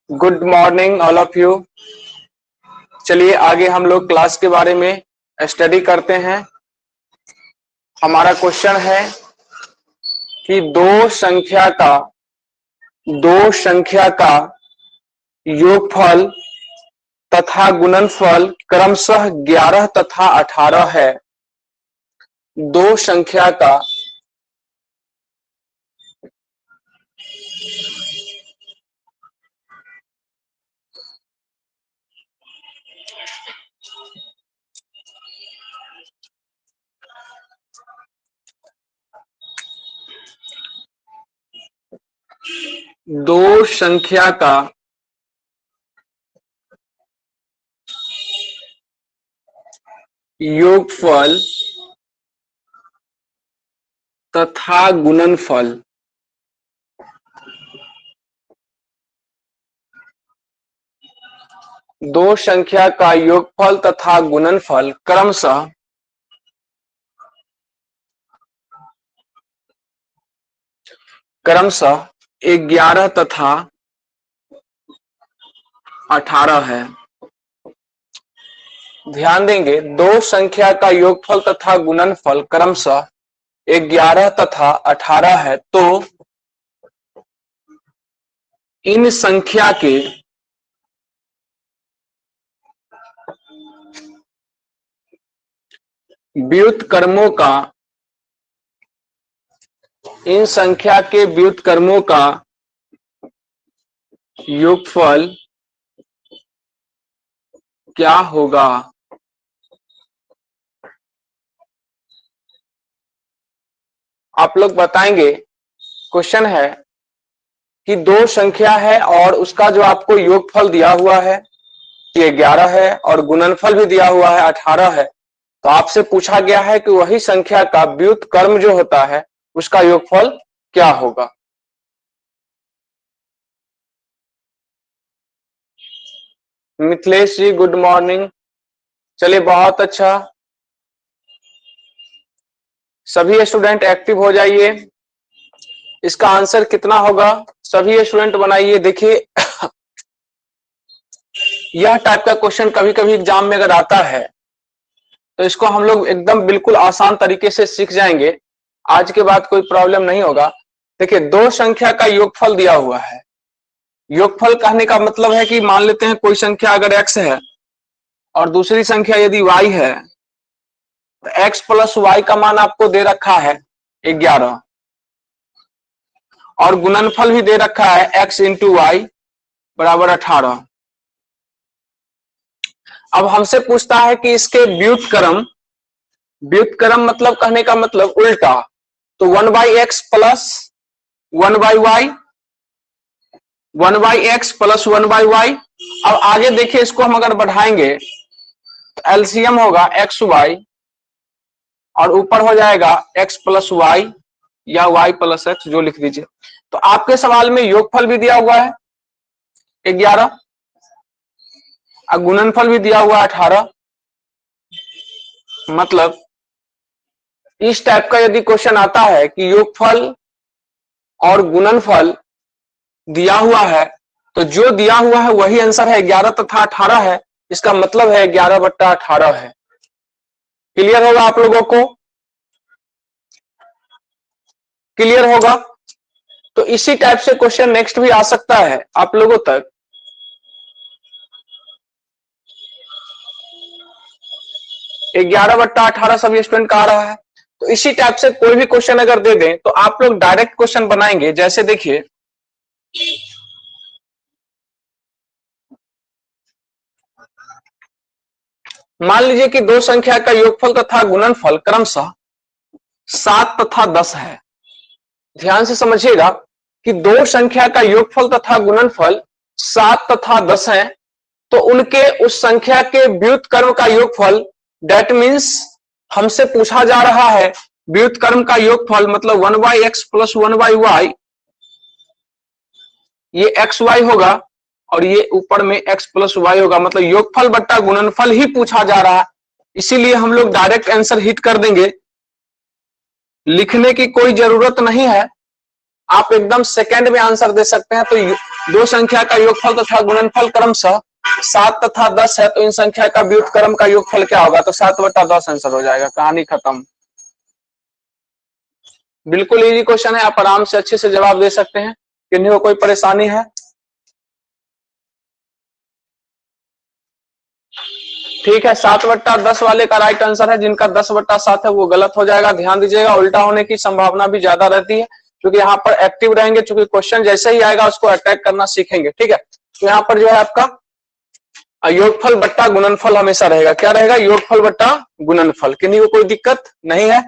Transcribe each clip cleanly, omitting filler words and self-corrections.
Good morning all of you. चलिए आगे हम लोग क्लास के बारे में स्टडी करते हैं। हमारा क्वेश्चन है कि दो संख्या का योगफल तथा गुणनफल क्रमशः 11 तथा 18 है। दो संख्या का योगफल तथा गुणनफल दो संख्या का योगफल तथा गुणनफल क्रमशः 11 तथा 18 है। ध्यान देंगे, दो संख्या का योगफल तथा गुणनफल क्रमशः 11 तथा 18 है, तो इन संख्या के व्युत्क्रमों का योगफल क्या होगा? आप लोग बताएंगे। क्वेश्चन है कि दो संख्या है और उसका जो आपको योगफल दिया हुआ है ये 11 है और गुणनफल भी दिया हुआ है 18 है। तो आपसे पूछा गया है कि वही संख्या का व्युत्क्रम जो होता है उसका योगफल क्या होगा। मिथिलेश जी गुड मॉर्निंग। चलिए बहुत अच्छा, सभी स्टूडेंट एक्टिव हो जाइए। इसका आंसर कितना होगा सभी स्टूडेंट बनाइए। देखिए यह टाइप का क्वेश्चन कभी कभी एग्जाम में अगर आता है तो इसको हम लोग एकदम बिल्कुल आसान तरीके से सीख जाएंगे। आज के बाद कोई प्रॉब्लम नहीं होगा। देखिए दो संख्या का योगफल दिया हुआ है। योगफल कहने का मतलब है कि मान लेते हैं कोई संख्या अगर x है और दूसरी संख्या यदि y है तो x प्लस y का मान आपको दे रखा है 11 और गुणनफल भी दे रखा है x इंटू y बराबर 18। अब हमसे पूछता है कि इसके व्युत्क्रम मतलब कहने का मतलब उल्टा, तो 1/x plus 1/y 1/x plus 1/y। अब आगे देखिए इसको हम अगर बढ़ाएंगे तो एलसीएम होगा xy और ऊपर हो जाएगा x प्लस y या y प्लस x जो लिख दीजिए। तो आपके सवाल में योगफल भी दिया हुआ है 11 और गुणनफल भी दिया हुआ है 18। मतलब इस टाइप का यदि क्वेश्चन आता है कि योगफल और गुणनफल दिया हुआ है तो जो दिया हुआ है वही आंसर है 11 तथा 18 है। इसका मतलब है 11/18 है। क्लियर होगा आप लोगों को? क्लियर होगा? तो इसी टाइप से क्वेश्चन नेक्स्ट भी आ सकता है आप लोगों तक। एक 11/18 सभी स्टूडेंट का आ रहा है। तो इसी टाइप से कोई भी क्वेश्चन अगर दे दें तो आप लोग डायरेक्ट क्वेश्चन बनाएंगे। जैसे देखिए मान लीजिए कि दो संख्या का योगफल तथा गुणनफल क्रमशः 7 तथा 10 है। ध्यान से समझिएगा कि दो संख्या का योगफल तथा गुणनफल 7 तथा 10 है, तो उनके उस संख्या के व्युत्क्रम का योगफल, दैट मीन्स हमसे पूछा जा रहा है व्युत्क्रम का योगफल मतलब 1/x प्लस 1/y, ये xy होगा और ये ऊपर में x प्लस y होगा। मतलब योगफल बट्टा गुणनफल ही पूछा जा रहा है, इसीलिए हम लोग डायरेक्ट आंसर हिट कर देंगे। लिखने की कोई जरूरत नहीं है, आप एकदम सेकंड में आंसर दे सकते हैं। तो दो संख्या का योगफल तथा गुणनफल क्रमशः 7 तथा 10 है, तो इन संख्या का व्युत्क्रम का योगफल क्या होगा? तो 7/10 आंसर हो जाएगा। कहानी खत्म। बिल्कुल इजी क्वेश्चन है, आप आराम से अच्छे से जवाब दे सकते हैं। किन्हीं को कोई परेशानी है? ठीक है, 7/10 वाले का राइट आंसर है। जिनका 10/7 है वो गलत हो जाएगा। ध्यान दीजिएगा, उल्टा होने की संभावना भी ज्यादा रहती है, क्योंकि यहाँ पर एक्टिव रहेंगे। चूंकि क्वेश्चन जैसे ही आएगा उसको अटैक करना सीखेंगे। ठीक है, तो यहाँ पर जो है आपका योगफल बट्टा गुणनफल हमेशा रहेगा। क्या रहेगा? योगफल बट्टा गुणनफल। किन्हीं को कोई दिक्कत नहीं है?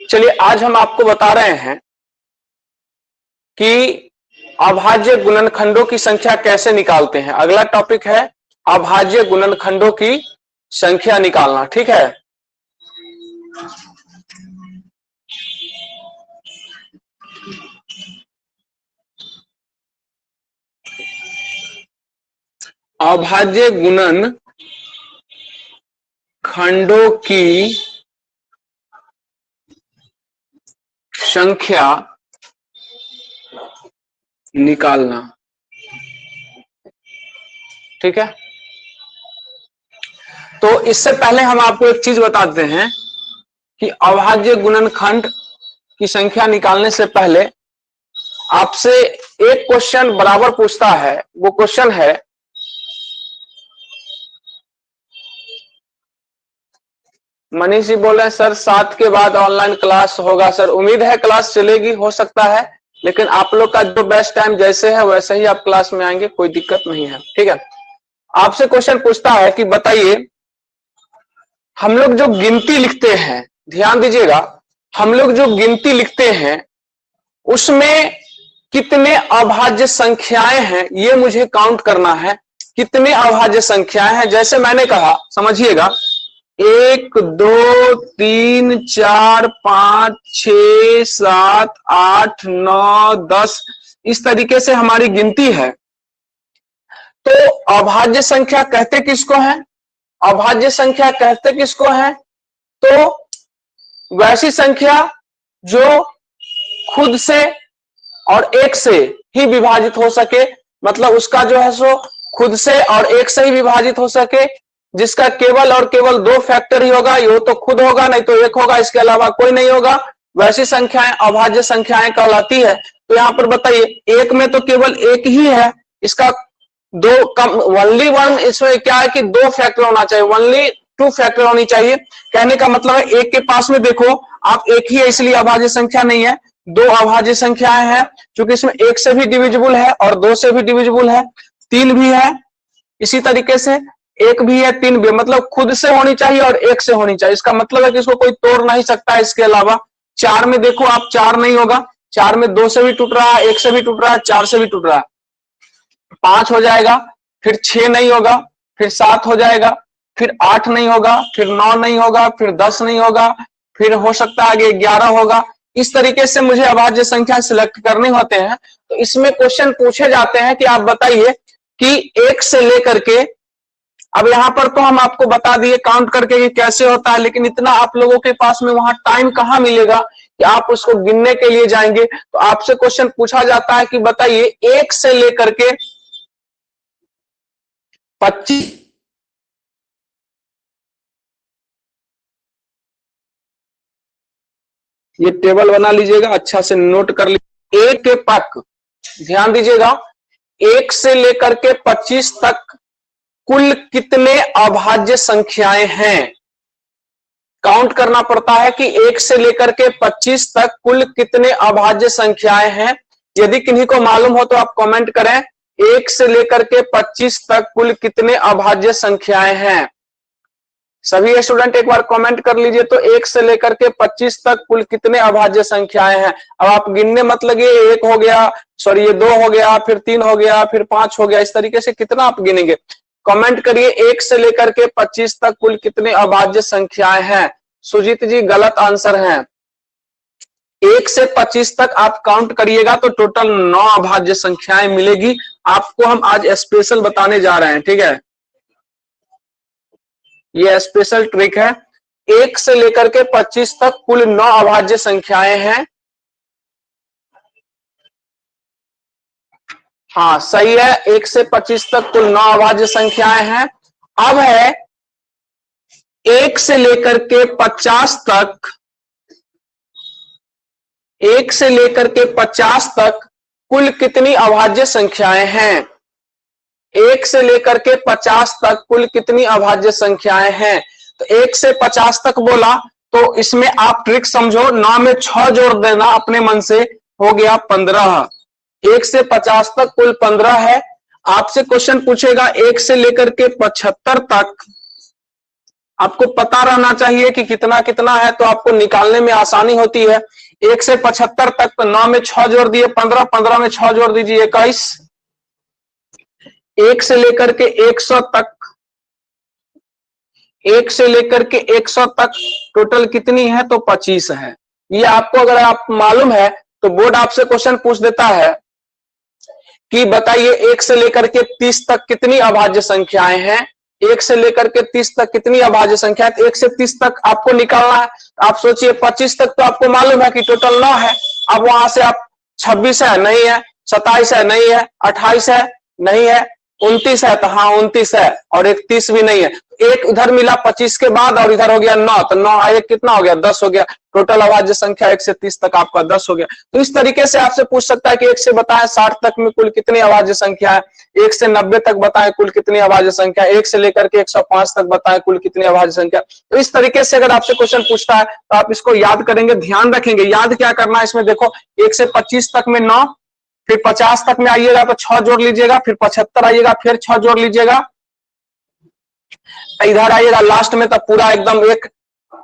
चलिए, आज हम आपको बता रहे हैं कि अभाज्य गुणनखंडों की संख्या कैसे निकालते हैं। अगला टॉपिक है अभाज्य गुणनखंडों की संख्या निकालना। ठीक है, अभाज्य गुणनखंडों की संख्या निकालना। ठीक है, तो इससे पहले हम आपको एक चीज बताते हैं कि अभाज्य गुणनखंड की संख्या निकालने से पहले आपसे एक क्वेश्चन बराबर पूछता है। वो क्वेश्चन है, मनीष जी बोल रहे हैं सर 7 के बाद ऑनलाइन क्लास होगा। सर उम्मीद है क्लास चलेगी, हो सकता है, लेकिन आप लोग का जो बेस्ट टाइम जैसे है वैसे ही आप क्लास में आएंगे, कोई दिक्कत नहीं है। ठीक है, आपसे क्वेश्चन पूछता है कि बताइए, हम लोग जो गिनती लिखते हैं, ध्यान दीजिएगा, हम लोग जो गिनती लिखते हैं उसमें कितने अभाज्य संख्याएं हैं ये मुझे काउंट करना है। कितने अभाज्य संख्याएं हैं? जैसे मैंने कहा, समझिएगा, 1 2 3 4 5 6 7 8 9 10 इस तरीके से हमारी गिनती है। तो अभाज्य संख्या कहते किसको है? अभाज्य संख्या कहते किसको है? तो वैसी संख्या जो खुद से और एक से ही विभाजित हो सके, मतलब उसका जो है सो खुद से और एक से ही विभाजित हो सके, जिसका केवल और केवल 2 फैक्टर ही होगा, यो तो खुद होगा नहीं तो एक होगा, इसके अलावा कोई नहीं होगा। वैसी संख्याएं अभाज्य संख्याएं कहलाती है। तो यहाँ पर बताइए, एक में तो केवल एक ही है, इसका दो कम ओनली वन, इसमें क्या है कि 2 फैक्टर होना चाहिए, ओनली 2 फैक्टर होनी चाहिए। कहने का मतलब है एक के पास में देखो आप एक ही है, इसलिए अभाज्य संख्या नहीं है, 2 अभाज्य संख्याएं हैं, क्योंकि इसमें 1 से भी डिविजिबल है और 2 से भी डिविजिबल है, 3 भी है, इसी तरीके से 1 भी है, 3 भी, मतलब खुद से होनी चाहिए और 1 से होनी चाहिए। इसका मतलब है कि इसको कोई तोड़ नहीं सकता। इसके अलावा 4 में देखो आप, 4 नहीं होगा, 4 में 2 से भी टूट रहा है, 1 से भी टूट रहा है, 4 से भी टूट रहा है, 5 हो जाएगा, फिर 6 नहीं होगा, फिर 7 हो जाएगा, फिर 8 नहीं होगा, फिर 9 नहीं होगा, फिर 10 नहीं होगा, फिर हो सकता है आगे 11 होगा। इस तरीके से मुझे अभाज्य संख्या सिलेक्ट करने होते हैं। तो इसमें क्वेश्चन पूछे जाते हैं कि आप बताइए कि 1 से लेकर के, अब यहाँ पर तो हम आपको बता दिए काउंट करके कि कैसे होता है, लेकिन इतना आप लोगों के पास में वहां टाइम कहाँ मिलेगा कि आप उसको गिनने के लिए जाएंगे। तो आपसे क्वेश्चन पूछा जाता है कि बताइए 1 से लेकर के 25, ये टेबल बना लीजिएगा, अच्छा से नोट कर लीजिए। 1 के तक, ध्यान दीजिएगा, 1 से लेकर के 25 तक कुल कितने अभाज्य संख्याएं हैं, काउंट करना पड़ता है कि 1 से लेकर के 25 तक कुल कितने अभाज्य संख्याएं हैं। यदि किन्हीं को मालूम हो तो आप कमेंट करें, 1 से लेकर के 25 तक कुल कितने अभाज्य संख्याएं हैं। सभी स्टूडेंट एक बार कमेंट कर लीजिए। तो 1 से लेकर के 25 तक कुल कितने अभाज्य संख्याएं हैं। अब आप गिनने मत लगे, 1 हो गया, सॉरी ये 2 हो गया, फिर 3 हो गया, फिर 5 हो गया, इस तरीके से कितना आप गिनेंगे। कमेंट करिए 1 से लेकर के 25 तक कुल कितने अभाज्य संख्याएं हैं। सुजीत जी गलत आंसर है। 1 से 25 तक आप काउंट करिएगा तो टोटल 9 अभाज्य संख्याएं मिलेगी। आपको हम आज स्पेशल बताने जा रहे हैं, ठीक है, ये स्पेशल ट्रिक है। 1 से लेकर के 25 तक कुल 9 अभाज्य संख्याएं हैं। हाँ सही है, 1 से 25 तक कुल 9 अभाज्य संख्याएं हैं। अब है 1 से लेकर के 50 तक, 1 से लेकर के 50 तक कुल कितनी अभाज्य संख्याएं हैं? 1 से लेकर के 50 तक कुल कितनी अभाज्य संख्याएं हैं? तो 1 से 50 तक बोला तो इसमें आप ट्रिक समझो, 9 में 6 जोड़ देना अपने मन से, हो गया 15। 1 से 50 तक कुल 15 है। आपसे क्वेश्चन पूछेगा 1 से लेकर के 75 तक, आपको पता रहना चाहिए कि कितना कितना है, तो आपको निकालने में आसानी होती है। 1 से 75 तक तो 9 में 6 जोड़ दिए 15, 15 में 6 जोड़ दीजिए 21। 1 से लेकर के 100 तक, 1 से लेकर के 100 तक टोटल कितनी है? तो 25 है। ये आपको अगर आप मालूम है तो बोर्ड आपसे क्वेश्चन पूछ देता है कि बताइए 1 से लेकर के 30 तक कितनी अभाज्य संख्याएं हैं? 1 से लेकर के 30 तक कितनी अभाज्य संख्या है? तो 1 से 30 तक आपको निकालना है। आप सोचिए 25 तक तो आपको मालूम है कि टोटल 9 है। अब वहां से आप 26 है, नहीं है, 27 है, नहीं है, 28 है, नहीं है, 29 है, तो हाँ 29 है, और एक 30 भी नहीं है। एक उधर मिला 25 के बाद और इधर हो गया 9, तो 9 एक कितना हो गया? 10 हो गया। टोटल अभाज्य संख्या 1 से 30 तक आपका 10 हो गया। तो इस तरीके से आपसे पूछ सकता है कि 1 से बताएं 60 तक में कुल कितनी अभाज्य संख्या है, 1 से 90 तक बताएं कुल कितनी अभाज्य संख्या, 1 से लेकर के 105 तक बताएं कुल कितनी अभाज्य संख्या। तो इस तरीके से अगर आपसे क्वेश्चन पूछता है तो आप इसको याद करेंगे, ध्यान रखेंगे। याद क्या करना है इसमें, देखो 1 से 25 तक में 9, फिर 50 तक में आइएगा तो 6 जोड़ लीजिएगा, फिर 75 आइएगा फिर 6 जोड़ लीजिएगा, इधर आइएगा लास्ट में तो पूरा एकदम एक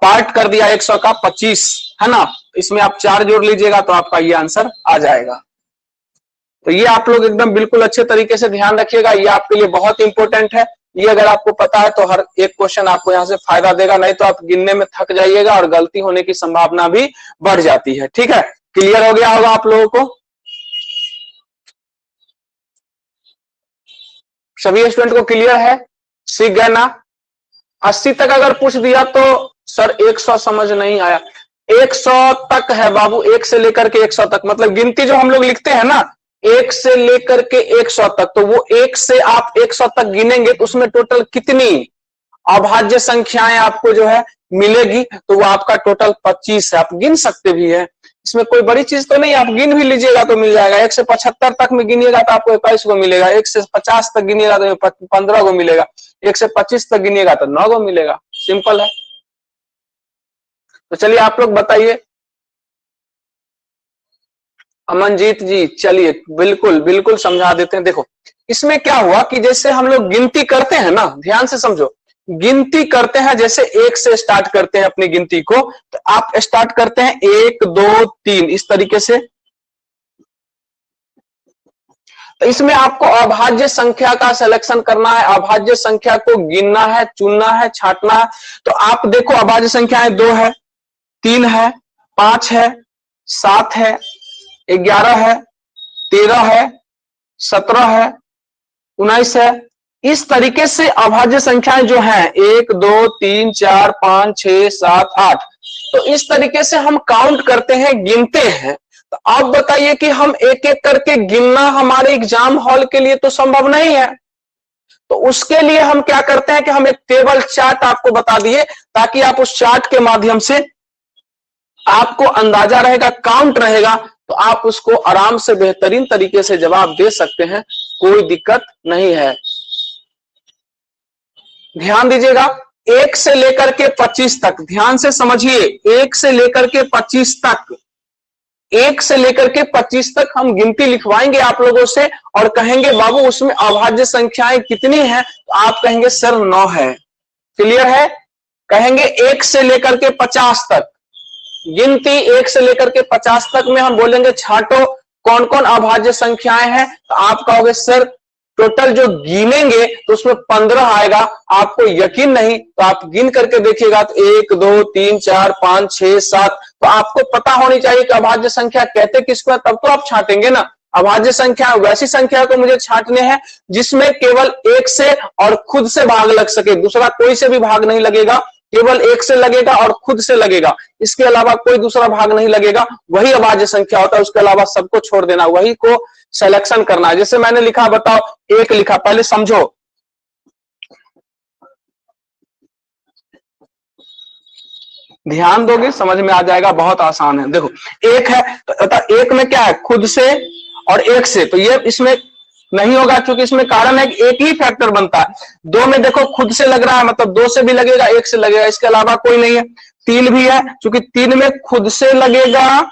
पार्ट कर दिया 100 का 25, है ना। इसमें आप 4 जोड़ लीजिएगा तो आपका ये आंसर आ जाएगा। तो ये आप लोग एकदम बिल्कुल अच्छे तरीके से ध्यान रखिएगा, ये आपके लिए बहुत इंपॉर्टेंट है। ये अगर आपको पता है तो हर एक क्वेश्चन आपको यहाँ से फायदा देगा, नहीं तो आप गिनने में थक जाइएगा और गलती होने की संभावना भी बढ़ जाती है। ठीक है, क्लियर हो गया होगा आप लोगों को? सभी स्टूडेंट को क्लियर है? सीख गए ना? 80 तक अगर पूछ दिया तो सर 100 समझ नहीं आया। 100 तक है बाबू, 1 से लेकर के 100 तक, मतलब गिनती जो हम लोग लिखते हैं ना 1 से लेकर के 100 तक, तो वो 1 से आप 100 तक गिनेंगे तो उसमें टोटल कितनी अभाज्य संख्याएं आपको जो है मिलेगी, तो वो आपका टोटल 25 है। आप गिन सकते भी है, इसमें कोई बड़ी चीज तो नहीं, आप गिन भी लीजिएगा तो मिल जाएगा। 1 से 75 तक में गिनिएगा तो आपको 21 को मिलेगा, 1 से 50 तक गिनिएगा तो 15 को मिलेगा, 1 से 25 तक गिनिएगा तो 9 को मिलेगा। सिंपल है। तो चलिए आप लोग बताइए। अमनजीत जी चलिए बिल्कुल बिल्कुल समझा देते हैं। देखो इसमें क्या हुआ कि जैसे हम लोग गिनती करते हैं ना, ध्यान से समझो, गिनती करते हैं जैसे 1 से स्टार्ट करते हैं अपनी गिनती को, तो आप स्टार्ट करते हैं 1 2 3 इस तरीके से। तो इसमें आपको अभाज्य संख्या का सिलेक्शन करना है, अभाज्य संख्या को गिनना है, चुनना है, छांटना है। तो आप देखो अभाज्य संख्याएं 2 है, 3 है, 5 है, 7 है, 11 है, 13 है, 17 है, 19 है। इस तरीके से अभाज्य संख्याएं जो हैं 1 2 3 4 5 6 7 8, तो इस तरीके से हम काउंट करते हैं, गिनते हैं। तो आप बताइए कि हम एक एक करके गिनना हमारे एग्जाम हॉल के लिए तो संभव नहीं है। तो उसके लिए हम क्या करते हैं कि हम एक टेबल चार्ट आपको बता दिए, ताकि आप उस चार्ट के माध्यम से आपको अंदाजा रहेगा, काउंट रहेगा, तो आप उसको आराम से बेहतरीन तरीके से जवाब दे सकते हैं, कोई दिक्कत नहीं है। ध्यान दीजिएगा, 1 से लेकर के 25 तक, ध्यान से समझिए, 1 से लेकर के 25 तक, 1 से लेकर के 25 तक हम गिनती लिखवाएंगे आप लोगों से और कहेंगे बाबू उसमें अभाज्य संख्याएं कितनी है, तो आप कहेंगे सर 9 है। क्लियर है? कहेंगे 1 से लेकर के 50 तक, गिनती 1 से लेकर के 50 तक में हम बोलेंगे छांटो कौन कौन अभाज्य संख्याएं हैं, तो आप कहोगे सर टोटल जो गिनेंगे तो उसमें 15 आएगा। आपको यकीन नहीं तो आप गिन करके देखिएगा, तो 1 2 3 4 5 6 7, तो आपको पता होनी चाहिए कि अभाज्य संख्या कहते किसको है, तब तो आप छांटेंगे ना। अभाज्य संख्या वैसी संख्या को मुझे छांटने हैं जिसमें केवल एक से और खुद से भाग लग सके, दूसरा कोई से भी भाग नहीं लगेगा, केवल एक से लगेगा और खुद से लगेगा, इसके अलावा कोई दूसरा भाग नहीं लगेगा, वही अभाज्य संख्या होता है। उसके अलावा सबको छोड़ देना, वही को सिलेक्शन करना है। जैसे मैंने लिखा, बताओ, एक लिखा, पहले समझो, ध्यान दोगे समझ में आ जाएगा, बहुत आसान है। देखो एक है तो एक में क्या है, खुद से और एक से, तो ये इसमें नहीं होगा क्योंकि इसमें कारण है कि एक ही फैक्टर बनता है। दो में देखो खुद से लग रहा है, मतलब दो से भी लगेगा एक से लगेगा, इसके अलावा कोई नहीं है। तीन भी है, क्योंकि तीन में खुद से लगेगा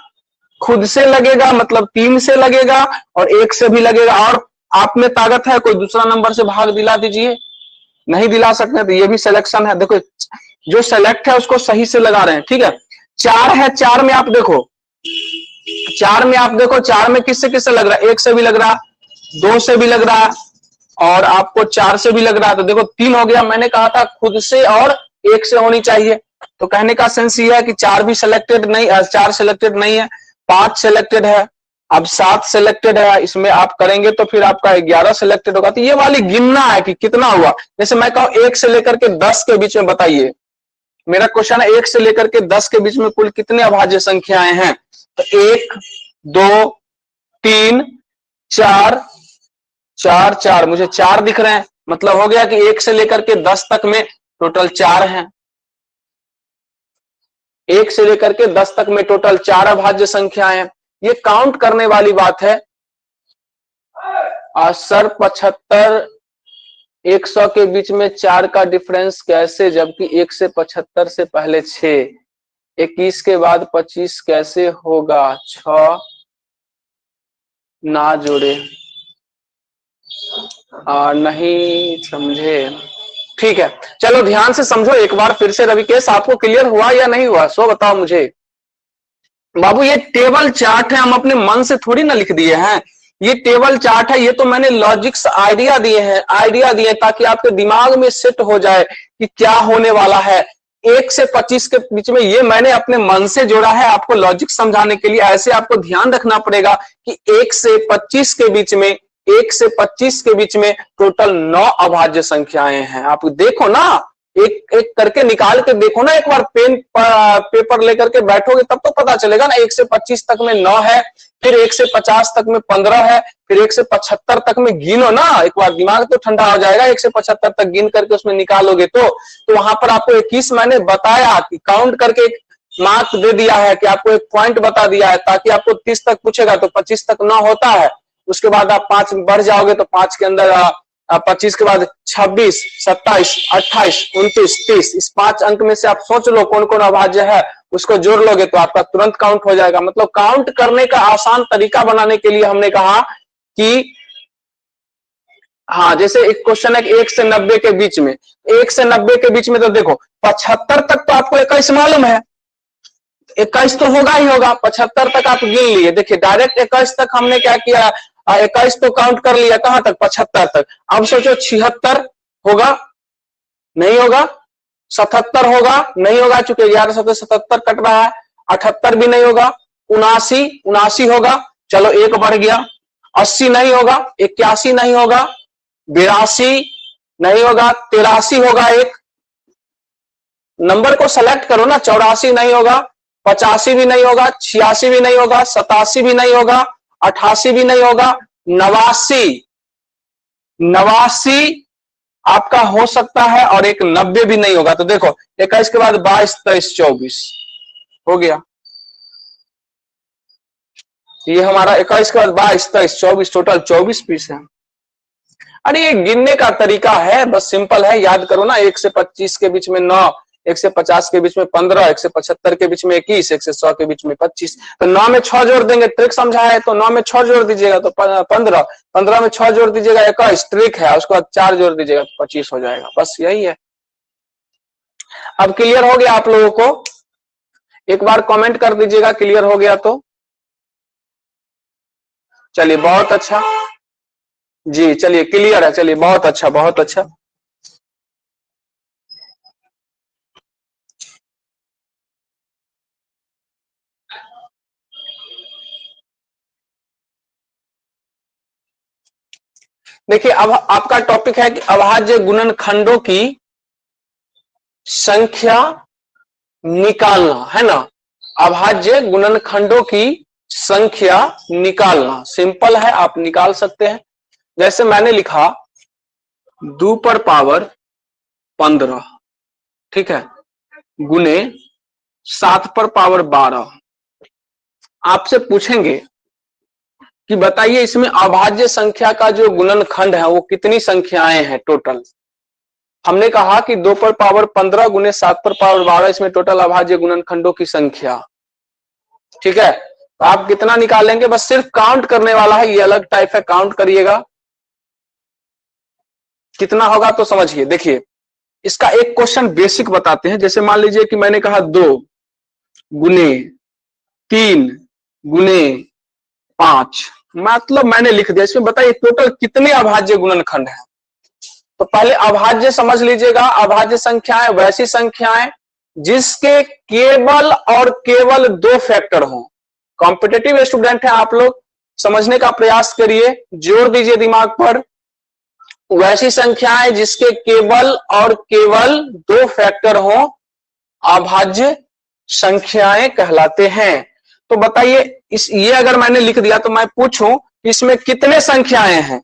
मतलब तीन से लगेगा और एक से भी लगेगा। और आप में ताकत है, कोई दूसरा नंबर से भाग दिला दीजिए, नहीं दिला सकते तो ये भी सिलेक्शन है। देखो जो सेलेक्ट है उसको सही से लगा रहे हैं, ठीक है। चार है, चार में आप देखो, चार में किससे किससे लग रहा है, एक से भी लग रहा, दो से भी लग रहा और आपको चार से भी लग रहा है, तो देखो तीन हो गया। मैंने कहा था खुद से और एक से होनी चाहिए, तो कहने का सेंस ये है कि चार भी सिलेक्टेड नहीं, चार सिलेक्टेड नहीं है, पांच सिलेक्टेड है, अब 7 सिलेक्टेड है। इसमें आप करेंगे तो फिर आपका 11 सिलेक्टेड होगा। तो ये वाली गिनना है कि कितना हुआ। जैसे मैं कहूं 1 से लेकर के 10 के बीच में बताइए, मेरा क्वेश्चन है 1 से लेकर के 10 के बीच में कुल कितने अभाज्य संख्याएं हैं, तो 1 2 3 4 4 4, मुझे 4 दिख रहे हैं, मतलब हो गया कि 1 से लेकर के 10 तक में टोटल 4 हैं। 1 से लेकर के 10 तक में टोटल 4 अभाज्य संख्याएं हैं। ये काउंट करने वाली बात है। सर 75 100 के बीच में 4 का डिफरेंस कैसे, जबकि 1 से 75 से पहले 6, 21 के बाद 25 कैसे होगा, 6 ना जोड़े, नहीं समझे, ठीक है। चलो ध्यान से समझो एक बार फिर से। रविकेश आपको क्लियर हुआ या नहीं हुआ, सो बताओ मुझे। बाबू ये टेबल चार्ट है, हम अपने मन से थोड़ी ना लिख दिए हैं, ये टेबल चार्ट है, ये तो मैंने लॉजिक्स आइडिया दिए ताकि आपके दिमाग में सेट हो जाए कि क्या होने वाला है। 1 से 25 के बीच में ये मैंने अपने मन से जोड़ा है आपको लॉजिक समझाने के लिए। ऐसे आपको ध्यान रखना पड़ेगा कि 1 से 25 के बीच में, 1 से 25 के बीच में टोटल 9 अभाज्य संख्याएं हैं। आप देखो ना, एक एक करके निकाल के देखो ना, एक बार पेन पेपर लेकर के बैठोगे तब तो पता चलेगा ना। 1 से 25 तक में 9 है, फिर 1 से 50 तक में 15 है, फिर 1 से 75 तक में गिनो ना, एक बार दिमाग तो ठंडा हो जाएगा। 1 से 75 तक गिन करके उसमें निकालोगे तो वहां पर आपको 21 मैंने बताया कि काउंट करके एक मार्क दे दिया है, कि आपको एक पॉइंट बता दिया है, ताकि आपको 30 तक पूछेगा तो 25 तक 9 होता है। उसके बाद आप 5 बढ़ जाओगे तो 5 के अंदर 25 के बाद 26 27 28 29 30, इस 5 अंक में से आप सोच लो कौन कौन अभाज्य है, उसको जोड़ लोगे तो आपका तुरंत काउंट हो जाएगा। मतलब काउंट करने का आसान तरीका बनाने के लिए हमने कहा कि हाँ, जैसे एक क्वेश्चन है कि 1 से 90 के बीच में, 1 से 90 के बीच में तो देखो 75 तक तो आपको 21 मालूम है, 21 तो होगा ही होगा, 75 तक आप गिन लिए। देखिए डायरेक्ट 21 तक हमने क्या किया, 21 तो काउंट कर लिया, कहां तक, 75 तक। अब सोचो 76 होगा, नहीं होगा, 77 होगा, नहीं होगा, चूंकि 11 से 77 कट रहा है, 78 भी नहीं होगा, 79 होगा, चलो एक बढ़ गया, 80 नहीं होगा, 81 नहीं होगा, 82 नहीं होगा, 83 होगा, एक नंबर को सेलेक्ट करो ना, 84 नहीं होगा, 85 भी नहीं होगा, 86 भी नहीं होगा, 87 भी नहीं होगा, 88 भी नहीं होगा, 89 आपका हो सकता है, और एक 90 भी नहीं होगा। तो देखो 21 के बाद 22 23 24 हो गया, ये हमारा 21 के बाद 22 23 24 टोटल 24 पीस है। अरे ये गिनने का तरीका है, बस सिंपल है, याद करो ना। 1 से 25 के बीच में 9, 1 से 50 के बीच में 15, 1 से 75 के बीच में 21, 1 से 100 के बीच में 25। तो 9 में 6 जोड़ देंगे, ट्रिक समझा है, तो 9 में 6 जोड़ दीजिएगा तो 15, 15 में 6 जोड़ दीजिएगा 21, ट्रिक है, उसके बाद 4 जोड़ दीजिएगा तो 25 हो जाएगा, बस यही है। अब क्लियर हो गया आप लोगों को? एक बार कमेंट कर दीजिएगा क्लियर हो गया तो। चलिए बहुत अच्छा। जी चलिए क्लियर है, चलिए बहुत अच्छा बहुत अच्छा। देखिए अब आपका टॉपिक है कि अभाज्य गुणनखंडों की संख्या निकालना, है ना। अभाज्य गुणनखंडों की संख्या निकालना सिंपल है, आप निकाल सकते हैं। जैसे मैंने लिखा 2 पर पावर 15, ठीक है, गुने 7 पर पावर 12। आपसे पूछेंगे कि बताइए इसमें अभाज्य संख्या का जो गुणनखंड है वो कितनी संख्याएं हैं टोटल। हमने कहा कि 2 पर पावर 15 गुने 7 पर पावर 12, इसमें टोटल अभाज्य गुणनखंडों की संख्या, ठीक है। तो आप कितना निकालेंगे, बस सिर्फ काउंट करने वाला है, ये अलग टाइप है, काउंट करिएगा कितना होगा तो समझिए। देखिए इसका एक क्वेश्चन बेसिक बताते हैं। जैसे मान लीजिए कि मैंने कहा 2 गुने 3 गुने 5, मतलब मैंने लिख दिया। इसमें बताइए टोटल कितने अभाज्य गुणनखंड हैं। तो पहले अभाज्य समझ लीजिएगा, अभाज्य संख्याएं वैसी संख्याएं जिसके केवल और केवल 2 फैक्टर हों। कॉम्पिटिटिव स्टूडेंट हैं आप लोग, समझने का प्रयास करिए, जोर दीजिए दिमाग पर। वैसी संख्याएं जिसके केवल और केवल 2 फैक्टर हों अभाज्य संख्याएं कहलाते हैं। तो बताइए ये अगर मैंने लिख दिया तो मैं पूछूं इसमें कितने संख्याएं हैं,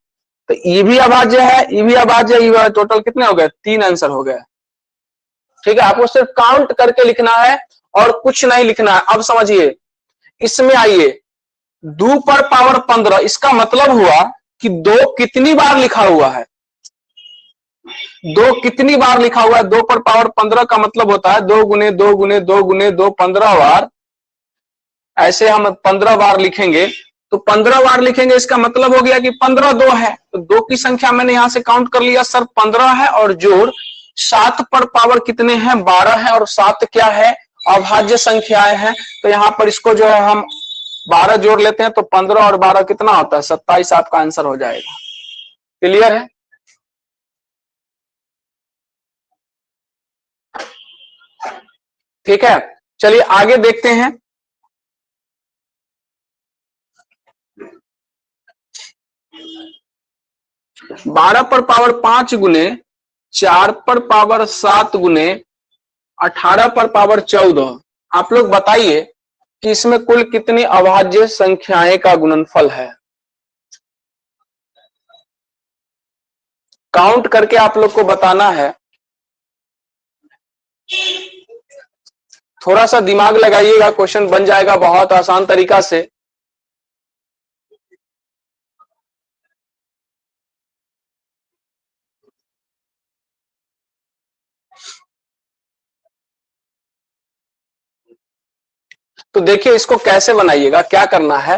तो ये भी अभाज्य है, ये भी अभाज्य, ये टोटल कितने हो गए, 3 आंसर हो गए, ठीक है। आपको सिर्फ काउंट करके लिखना है और कुछ नहीं लिखना है। अब समझिए इसमें आइए 2 पर पावर 15, इसका मतलब हुआ कि 2 कितनी बार लिखा हुआ है, 2 कितनी बार लिखा हुआ है। 2 पर पावर 15 का मतलब होता है 2 गुने 2 गुने 2 गुने 2, 15 बार। ऐसे हम 15 बार लिखेंगे तो 15 बार लिखेंगे, इसका मतलब हो गया कि 15 2 है, तो 2 की संख्या मैंने यहां से काउंट कर लिया सर 15 है, और जोड़ 7 पर पावर कितने हैं, 12 है, और 7 क्या है, अभाज्य संख्याएं हैं। तो यहां पर इसको जो है हम 12 जोड़ लेते हैं तो 15 और 12 कितना होता है, 27 आपका आंसर हो जाएगा। क्लियर है। ठीक है, चलिए आगे देखते हैं। बारह पर पावर 5 गुने 4 पर पावर 7 गुने 18 पर पावर 14। आप लोग बताइए कि इसमें कुल कितनी अभाज्य संख्याएं का गुणनफल है। काउंट करके आप लोग को बताना है, थोड़ा सा दिमाग लगाइएगा, क्वेश्चन बन जाएगा बहुत आसान तरीका से। तो देखिए इसको कैसे बनाइएगा, क्या करना है।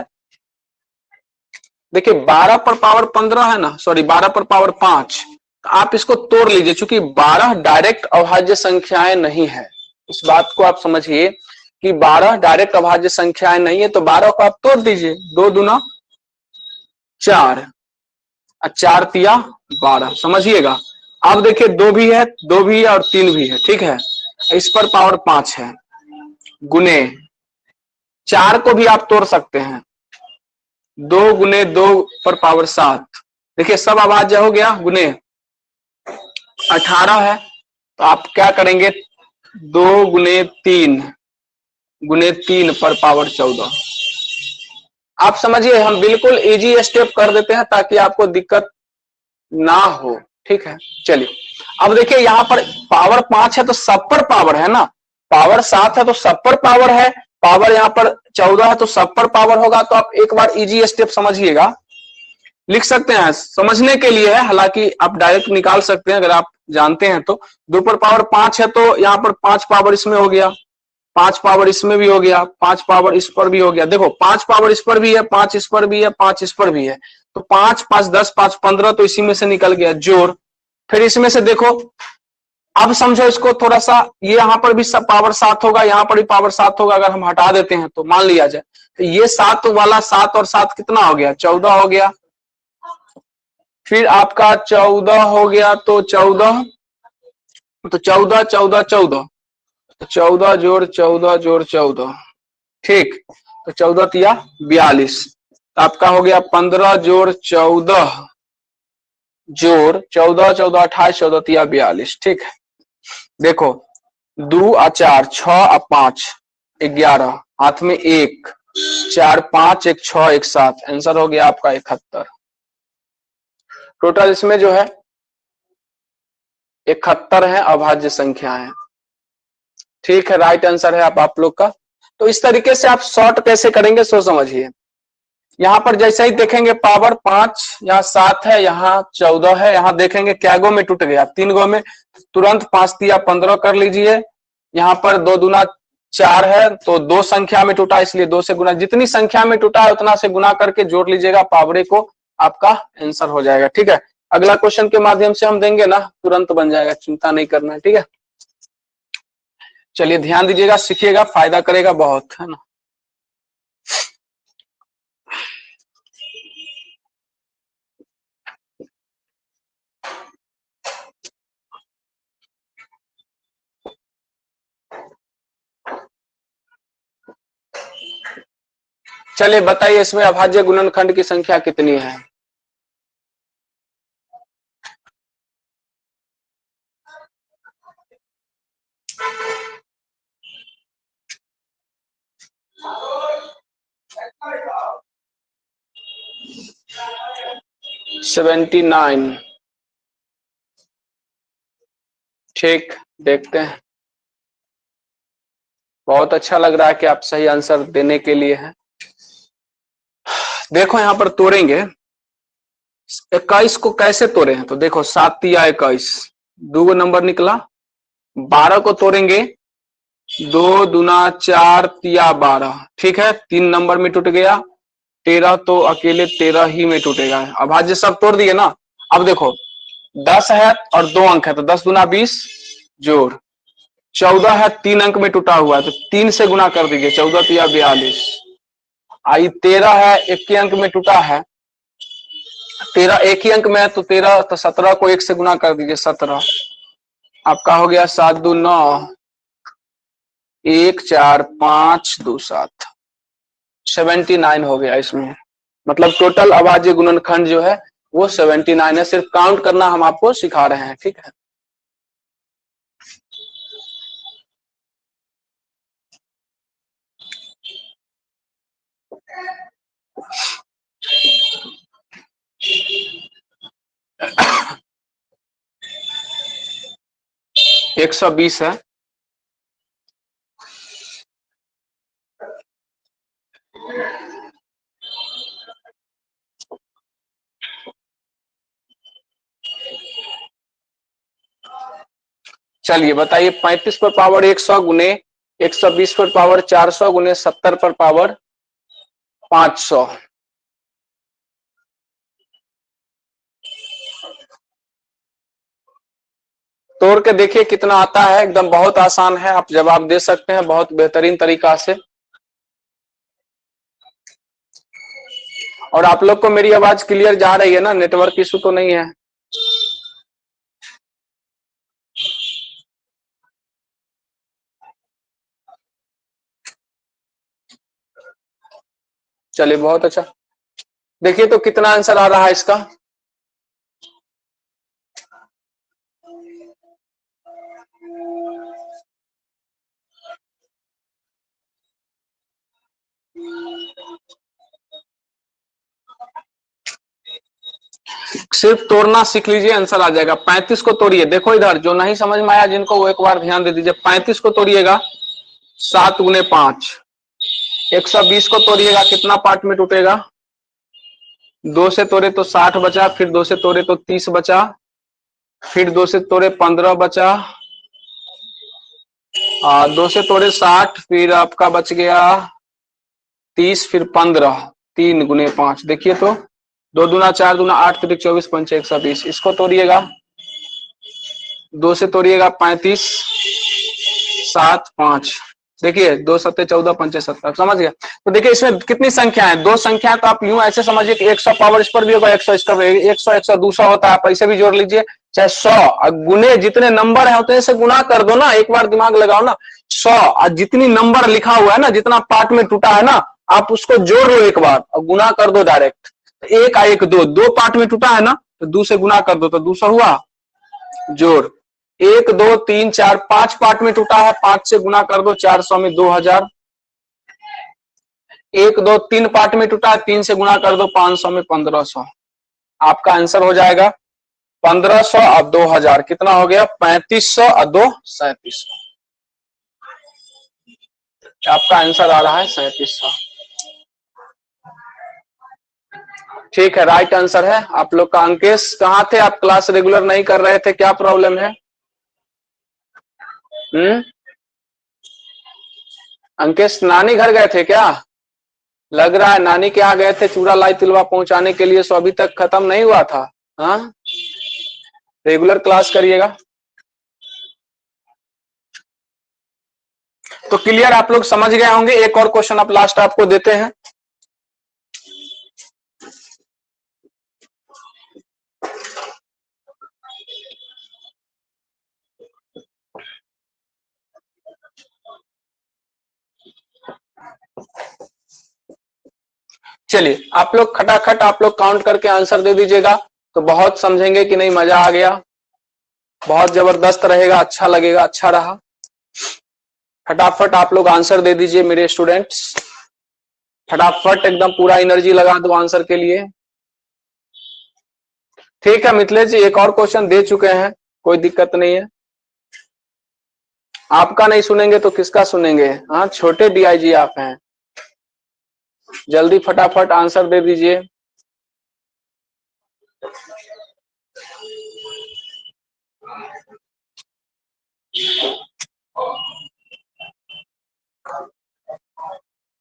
देखिए 12 पर पावर 15 है ना, सॉरी 12 पर पावर 5, तो आप इसको तोड़ लीजिए, चूंकि 12 डायरेक्ट अभाज्य संख्याएं नहीं है। इस बात को आप समझिए कि 12 डायरेक्ट अभाज्य संख्याएं नहीं है, तो 12 को आप तोड़ दीजिए, 2 दूना 4, 4 तिया 12, समझिएगा। अब देखिए 2 भी है, 2 भी है और 3 भी है, ठीक है। इस पर पावर 5 है, गुने 4 को भी आप तोड़ सकते हैं, 2 गुने 2 पर पावर 7, देखिए सब अभाज्य हो गया, गुने 18 है, तो आप क्या करेंगे 2 गुने 3 गुने 3 पर पावर 14। आप समझिए हम बिल्कुल इजी स्टेप कर देते हैं ताकि आपको दिक्कत ना हो, ठीक है। चलिए अब देखिए यहां पर पावर 5 है तो सब पर पावर है ना, पावर 7 है तो सब पर पावर है, पावर यहां पर 14 है तो सब पर पावर होगा। तो आप एक बार इजी स्टेप समझिएगा, लिख सकते हैं, समझने के लिए है, हालांकि आप डायरेक्ट निकाल सकते हैं अगर आप जानते हैं तो। 2 पर पावर 5 है तो यहां पर 5 पावर इसमें हो गया, 5 पावर इसमें भी हो गया, 5 पावर इस पर भी हो गया। देखो 5 पावर इस पर भी है, 5 इस पर भी है, 5 इस पर भी है, तो 5 5 10 5 15, तो इसी में से निकल गया जोड़। फिर इसमें से देखो, अब समझो इसको थोड़ा सा, ये यहां पर भी सब पावर 7 होगा, यहां पर भी पावर 7 होगा, अगर हम हटा देते हैं तो मान लिया जाए, तो ये 7 वाला 7 और 7 कितना हो गया, 14 हो गया। फिर आपका 14 हो गया, तो 14 14 14 14, 14 जोड़ 14 जोड़ 14, ठीक। तो 14 तिया 42, तो आपका हो गया 15 जोड़ 14 जोड़ 14 14 28, 14 तिया 42, ठीक है। देखो 2 और 4, 6 और 5 11, हाथ में 1, 4 5 1 6 1 7, आंसर हो गया आपका 71। टोटल इसमें जो है 71 है अभाज्य संख्या है, ठीक है। राइट आंसर है आप लोग का। तो इस तरीके से आप शॉर्ट कैसे करेंगे सो समझिए। यहां पर जैसे ही देखेंगे पावर 5, यहाँ 7 है, यहाँ 14 है, यहाँ देखेंगे क्या गो में टूट गया, 3 गो में, तुरंत 5 तिया 15 कर लीजिए। यहाँ पर 2 दूना 4 है, तो 2 संख्या में टूटा, इसलिए 2 से गुना, जितनी संख्या में टूटा है उतना से गुना करके जोड़ लीजिएगा पावरे को, आपका आंसर हो जाएगा, ठीक है। अगला क्वेश्चन के माध्यम से हम देंगे ना, तुरंत बन जाएगा, चिंता नहीं करना है, ठीक है। चलिए ध्यान दीजिएगा, सीखिएगा, फायदा करेगा बहुत, है ना। चलिए बताइए इसमें अभाज्य गुणनखंड की संख्या कितनी है। सेवेंटी 79, ठीक, देखते हैं। बहुत अच्छा लग रहा है कि आप सही आंसर देने के लिए हैं। देखो यहां पर तोड़ेंगे 21 को कैसे तोड़े हैं, तो देखो 7 तिया 21, 2 नंबर निकला। 12 को तोड़ेंगे, 2 दूना 4 तिया 12, ठीक है, 3 नंबर में टूट गया। 13 तो अकेले 13 ही में टूटेगा। अभाज्य सब तोड़ दिए ना। अब देखो 10 है और 2 अंक है, तो 10 दूना 20 जोड़ 14 है, 3 अंक में टूटा हुआ है, तो 3 से गुना कर दीजिए, 14 तिया 42। आई 13 है, एक ही अंक में टूटा है, 13 एक ही अंक में है, तो 13, तो 17 को 1 से गुना कर दीजिए, 17। आपका हो गया 7 2 9, 1 4 5 2 7, 79 हो गया इसमें। मतलब टोटल अभाज्य गुणनखंड जो है वो 79 है। सिर्फ काउंट करना हम आपको सिखा रहे हैं, ठीक है। एक 120 है। चलिए बताइए 35 पर पावर 100 गुने 120 पर पावर 400 गुने 70 पर पावर 500। तोड़ के देखिए कितना आता है। एकदम बहुत आसान है, आप जवाब दे सकते हैं बहुत बेहतरीन तरीका से। और आप लोग को मेरी आवाज क्लियर जा रही है ना, नेटवर्क इशू तो नहीं है। चलिए बहुत अच्छा। देखिए तो कितना आंसर आ रहा है इसका। सिर्फ तोड़ना सीख लीजिए, आंसर आ जाएगा। 35 को तोड़िए, देखो इधर जो नहीं समझ में आया जिनको, वो एक बार ध्यान दे दीजिए। 35 को तोड़िएगा 7 गुने 5। 120 को तोड़िएगा, कितना पार्ट में टूटेगा? 2 से तोड़े तो 60 बचा, फिर 2 से तोड़े तो 30 बचा, फिर 2 से तोड़े 15 बचा, 2 से तोड़े 60, फिर आपका बच गया 30, फिर 15, 3 गुने 5। देखिए तो 2 दूना 4 दूना 8 3 24 5 120। इसको तोड़िएगा, 2 से तोड़िएगा 35, 7 5, देखिए 2 सत्ते 14 पंचे 70, समझ गया। तो देखिए इसमें कितनी संख्या है, 2 संख्या, तो आप यूं ऐसे समझिए कि 100 पावर इस पर भी होगा, 100 इस पर, 100 100 200 होता है, आप ऐसे भी जोड़ लीजिए, चाहे 100 गुने जितने नंबर है उतने से गुना कर दो ना, एक बार दिमाग लगाओ ना। 100 और जितनी नंबर लिखा हुआ है ना, जितना पार्ट में टूटा है ना, आप उसको जोड़ लो एक बार और गुना कर दो डायरेक्ट। 1 1 2, 2 पार्ट में टूटा है ना, तो 2 से गुना कर दो तो 200 हुआ, जोड़ 1 2 3 4 5 पार्ट में टूटा है, 5 से गुना कर दो, 400 में 2000। 1 2 3 पार्ट में टूटा है, 3 से गुना कर दो, 500 में 1500। आपका आंसर हो जाएगा 1500 और 2000 कितना हो गया, 3500 और 2 3700। आपका आंसर आ रहा है 3700। ठीक है, राइट आंसर है आप लोग का। अंकेश कहाँ थे आप, क्लास रेगुलर नहीं कर रहे थे, क्या प्रॉब्लम है? अंकेश नानी घर गए थे क्या? लग रहा है नानी के यहाँ गए थे चूड़ा लाई तिलवा पहुंचाने के लिए, सो अभी तक खत्म नहीं हुआ था। हाँ, रेगुलर क्लास करिएगा। तो क्लियर, आप लोग समझ गए होंगे। एक और क्वेश्चन आप लास्ट आपको देते हैं। चलिए आप लोग खटाखट आप लोग काउंट करके आंसर दे दीजिएगा, तो बहुत समझेंगे कि नहीं, मजा आ गया, बहुत जबरदस्त रहेगा, अच्छा लगेगा, अच्छा रहा। फटाफट आप लोग आंसर दे दीजिए मेरे स्टूडेंट्स, फटाफट एकदम पूरा एनर्जी लगा दो आंसर के लिए। ठीक है मिथिलेश जी, एक और क्वेश्चन दे चुके हैं, कोई दिक्कत नहीं है। आपका नहीं सुनेंगे तो किसका सुनेंगे? हाँ, छोटे डीआईजी आप हैं, जल्दी फटाफट आंसर दे दीजिए।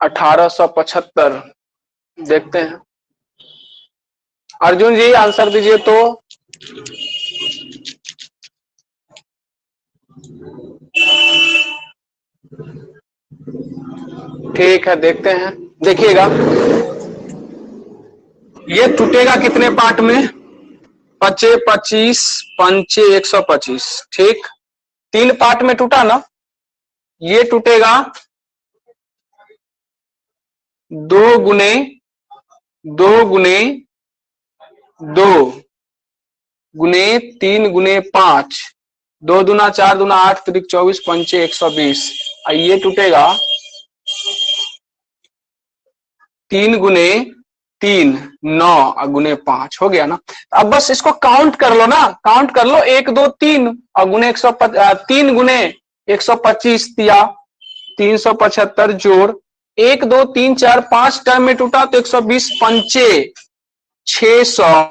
$1875, देखते हैं। अर्जुन जी आंसर दीजिए तो। ठीक है, देखते हैं, देखिएगा ये टूटेगा कितने पार्ट में, 25 25 पंचे 125। ठीक, 3 पार्ट में टूटा ना, ये टूटेगा 2 गुने 2 गुने 2 गुने 3 गुने 5, 2 दूना 4 दूना 8 त्रिक 24 पंचे 120। ये टूटेगा 3 गुने 3 9 गुने 5, हो गया ना। अब बस इसको काउंट कर लो ना, काउंट कर लो, 1 2 3 और गुने 3 गुने 125 दिया 375, जोड़ 1 2 3 4 5 टाइम में टूटा तो 120 पंचे 600,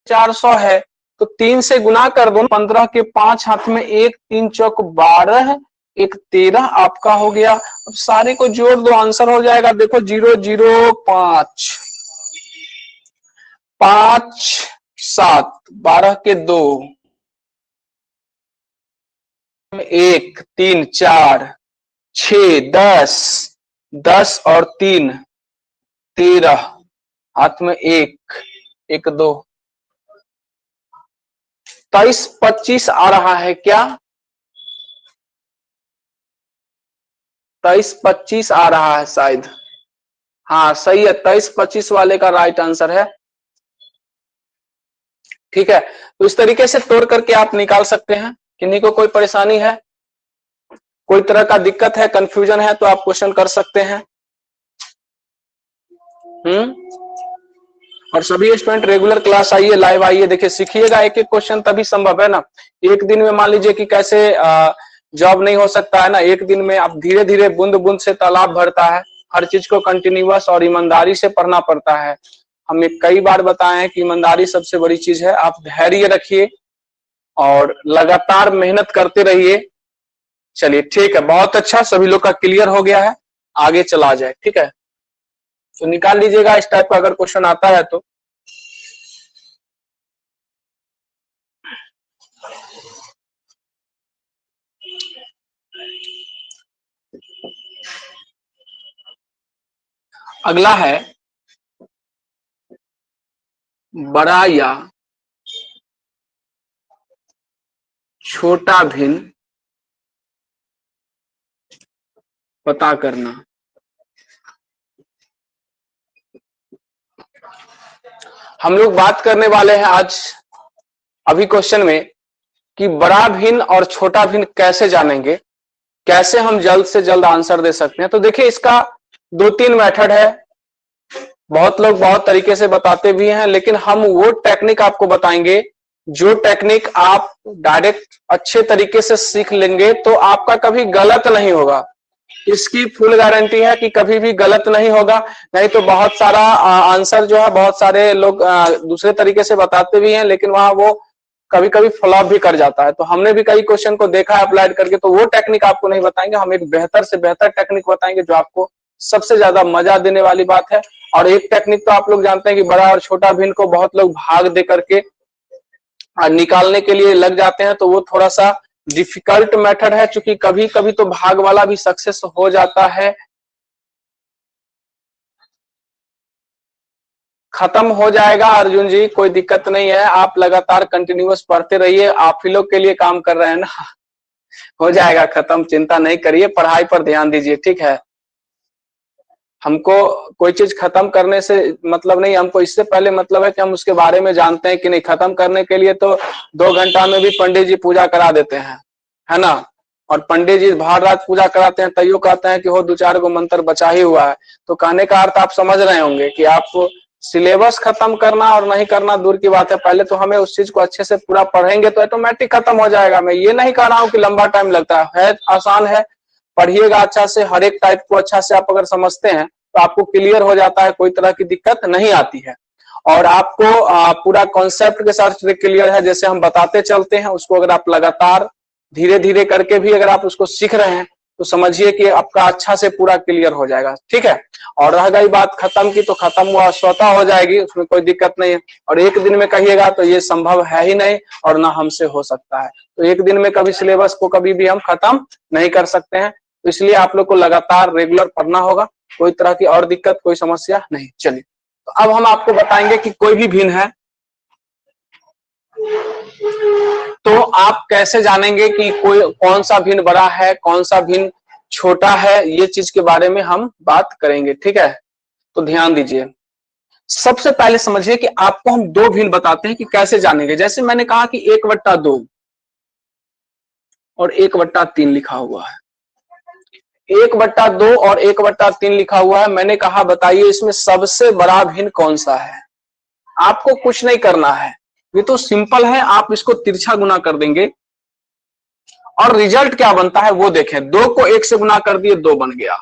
400 है तो 3 से गुना कर दो, 15 के 5 हाथ में 1, 3 चौक 12, 1 13 आपका हो गया। अब सारे को जोड़ दो, आंसर हो जाएगा, देखो 0 0 5 5 7, 12 के 2, 1 3 4 6 10, 10 और 3 13, हाथ में 1 1 2, 23 25 आ रहा है क्या? 23 25 आ रहा है शायद, हाँ सही है, 23 25 वाले का राइट आंसर है। ठीक है, तो इस तरीके से तोड़ करके आप निकाल सकते हैं। किन्हीं को कोई परेशानी है, कोई तरह का दिक्कत है, कंफ्यूजन है, तो आप क्वेश्चन कर सकते हैं। और सभी स्टूडेंट रेगुलर क्लास आइए, लाइव आइए, देखिए सीखिएगा, एक एक क्वेश्चन तभी संभव है ना। एक दिन में मान लीजिए कि कैसे जॉब नहीं हो सकता है ना, एक दिन में आप धीरे धीरे बूंद बूंद से तालाब भरता है, हर चीज को कंटिन्यूअस और ईमानदारी से पढ़ना पड़ता है। हमने कई बार बताया है कि ईमानदारी सबसे बड़ी चीज है। आप धैर्य रखिए और लगातार मेहनत करते रहिए। चलिए ठीक है, बहुत अच्छा, सभी लोग का क्लियर हो गया है, आगे चला जाए। ठीक है, तो निकाल लीजिएगा इस टाइप का अगर क्वेश्चन आता है तो। अगला है बड़ा या छोटा भिन्न पता करना। हम लोग बात करने वाले हैं आज अभी क्वेश्चन में कि बड़ा भिन्न और छोटा भिन्न कैसे जानेंगे, कैसे हम जल्द से जल्द आंसर दे सकते हैं। तो देखिए इसका 2-3 मेथड है, बहुत लोग बहुत तरीके से बताते भी हैं, लेकिन हम वो टेक्निक आपको बताएंगे जो टेक्निक आप डायरेक्ट अच्छे तरीके से सीख लेंगे तो आपका कभी गलत नहीं होगा। इसकी फुल गारंटी है कि कभी भी गलत नहीं होगा। नहीं तो बहुत सारा आंसर जो है बहुत सारे लोग दूसरे तरीके से बताते भी हैं, लेकिन वहां वो कभी कभी फ्लॉप भी कर जाता है। तो हमने भी कई क्वेश्चन को देखा है अप्लाइड करके, तो वो टेक्निक आपको नहीं बताएंगे, हम एक बेहतर से बेहतर टेक्निक बताएंगे जो आपको सबसे ज्यादा मजा देने वाली बात है। और एक टेक्निक तो आप लोग जानते हैं कि बड़ा और छोटा भिन्न को बहुत लोग भाग दे करके निकालने के लिए लग जाते हैं, तो वो थोड़ा सा डिफिकल्ट मेथड है, क्योंकि कभी कभी तो भाग वाला भी सक्सेस हो जाता है। खत्म हो जाएगा अर्जुन जी, कोई दिक्कत नहीं है, आप लगातार कंटिन्यूअस पढ़ते रहिए, आप ही लोग के लिए काम कर रहे हैं ना। हो जाएगा खत्म, चिंता नहीं करिए, पढ़ाई पर ध्यान दीजिए, ठीक है। हमको कोई चीज खत्म करने से मतलब नहीं, हमको इससे पहले मतलब है कि हम उसके बारे में जानते हैं कि नहीं। खत्म करने के लिए तो 2 घंटा में भी पंडित जी पूजा करा देते हैं, है ना। और पंडित जी भर रात पूजा कराते हैं, तैयो कहते हैं कि हो 2-4 गो मंत्र बचा ही हुआ है। तो कहने का अर्थ आप समझ रहे होंगे कि आप सिलेबस खत्म करना और नहीं करना दूर की बात है, पहले तो हमें उस चीज को अच्छे से पूरा पढ़ेंगे तो ऑटोमेटिक खत्म हो जाएगा। मैं ये नहीं कह रहा हूँ कि लंबा टाइम लगता है, आसान है, पढ़िएगा अच्छा से, हर एक टाइप को अच्छा से आप अगर समझते हैं तो आपको क्लियर हो जाता है, कोई तरह की दिक्कत नहीं आती है। और आपको पूरा कॉन्सेप्ट के साथ क्लियर है, जैसे हम बताते चलते हैं उसको अगर आप लगातार धीरे धीरे करके भी अगर आप उसको सीख रहे हैं तो समझिए कि आपका अच्छा से पूरा क्लियर हो जाएगा, ठीक है। और रह गई बात खत्म की, तो खत्म हुआ स्वतः हो जाएगी, उसमें कोई दिक्कत नहीं है। और एक दिन में कहिएगा तो ये संभव है ही नहीं और ना हमसे हो सकता है। तो एक दिन में कभी सिलेबस को कभी भी हम खत्म नहीं कर सकते हैं, तो इसलिए आप लोग को लगातार रेगुलर पढ़ना होगा, कोई तरह की और दिक्कत कोई समस्या नहीं। चलिए तो अब हम आपको बताएंगे कि कोई भी भिन्न है तो आप कैसे जानेंगे कि कोई कौन सा भिन्न बड़ा है, कौन सा भिन्न छोटा है, ये चीज के बारे में हम बात करेंगे, ठीक है। तो ध्यान दीजिए, सबसे पहले समझिए कि आपको हम 2 भिन्न बताते हैं कि कैसे जानेंगे। जैसे मैंने कहा कि 1/2 और 1/3 लिखा हुआ है, 1/2 और 1/3 लिखा हुआ है। मैंने कहा बताइए इसमें सबसे बड़ा भिन्न कौन सा है। आपको कुछ नहीं करना है, ये तो सिंपल है, आप इसको तिरछा गुना कर देंगे और रिजल्ट क्या बनता है वो देखें। 2 को 1 से गुना कर दिए 2 बन गया,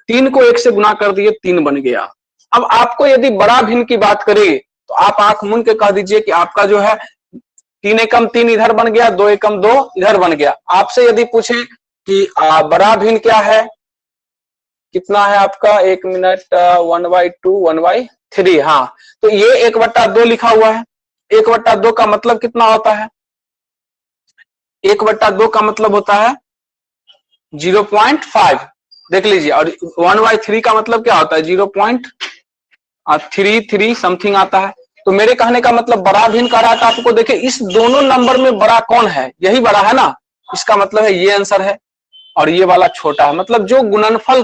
3 को 1 से गुना कर दिए 3 बन गया। अब आपको यदि बड़ा भिन्न की बात करें तो आप आंख मूंद के कह दीजिए कि आपका जो है 3 एकम 3 इधर बन गया, 2 एकम 2 इधर बन गया। आपसे यदि पूछे कि बड़ा भिन्न क्या है, कितना है आपका, 1 मिनट, 1/2 1/3, हाँ। तो ये 1/2 लिखा हुआ है। 1/2 का मतलब कितना होता है, 1/2 का मतलब होता है 0.5, देख लीजिए। और 1/3 का मतलब क्या होता है, 0.33 समथिंग आता है। तो मेरे कहने का मतलब बड़ा भिन्न कह रहा था आपको, देखिए इस दोनों नंबर में बड़ा कौन है, यही बड़ा है ना, इसका मतलब है ये आंसर है और ये वाला छोटा है। मतलब जो गुणनफल